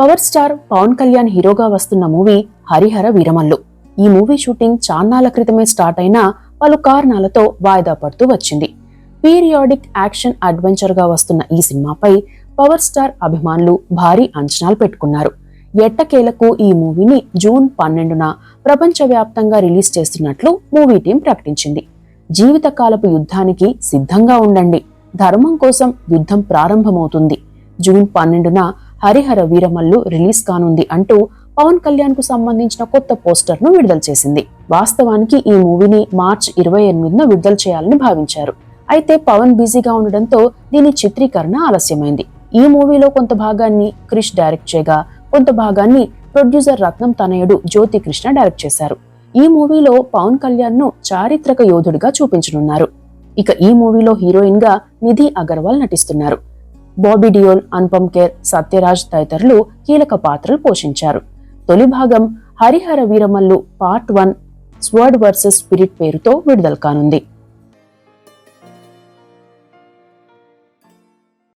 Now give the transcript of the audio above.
Power star Pawan Kalyan హీరోగా వస్తున్న movie Harihara Veeramallu. ఈ మూవీ షూటింగ్ చాన్నాళ్ల క్రితమే స్టార్ట్ అయినా పలు కారణాలతో వాయిదా పడుతూ వచ్చింది. పీరియాడిక్ యాక్షన్ అడ్వెంచర్ గా వస్తున్న ఈ సినిమాపై పవర్ స్టార్ అభిమానులు భారీ అంచనాలు పెట్టుకున్నారు. ఎట్టకేలకు ఈ మూవీని జూన్ 12న ప్రపంచవ్యాప్తంగా రిలీజ్ చేస్తున్నట్లు మూవీ టీం ప్రకటించింది. జీవితకాలపు యుద్ధానికి సిద్ధంగా ఉండండి, ధర్మం కోసం యుద్ధం ప్రారంభమవుతుంది, జూన్ 12న హరిహర వీరమల్లు రిలీజ్ కానుంది అంటూ పవన్ కళ్యాణ్ కు సంబంధించిన కొత్త పోస్టర్ ను విడుదల చేసింది. వాస్తవానికి ఈ మూవీని మార్చి 28న విడుదల చేయాలని భావించారు. అయితే పవన్ బిజీగా ఉండడంతో దీని చిత్రీకరణ ఆలస్యమైంది. ఈ మూవీలో కొంత భాగాన్ని క్రిష్ డైరెక్ట్ చేయగా, కొంత భాగాన్ని ప్రొడ్యూసర్ రత్నం తనయుడు జ్యోతి కృష్ణ డైరెక్ట్ చేశారు. ఈ మూవీలో పవన్ కళ్యాణ్ ను చారిత్రక యోధుడిగా చూపించనున్నారు. ఇక ఈ మూవీలో హీరోయిన్ గా నిధి అగర్వాల్ నటిస్తున్నారు. బాబీ డియోల్, అనుపమ్ ఖేర్, సత్యరాజ్ తదితరులు కీలక పాత్రలు పోషించారు. తొలి భాగం Harihara Veeramallu part 1 sword versus spirit పేరుతో విడుదల కానుంది.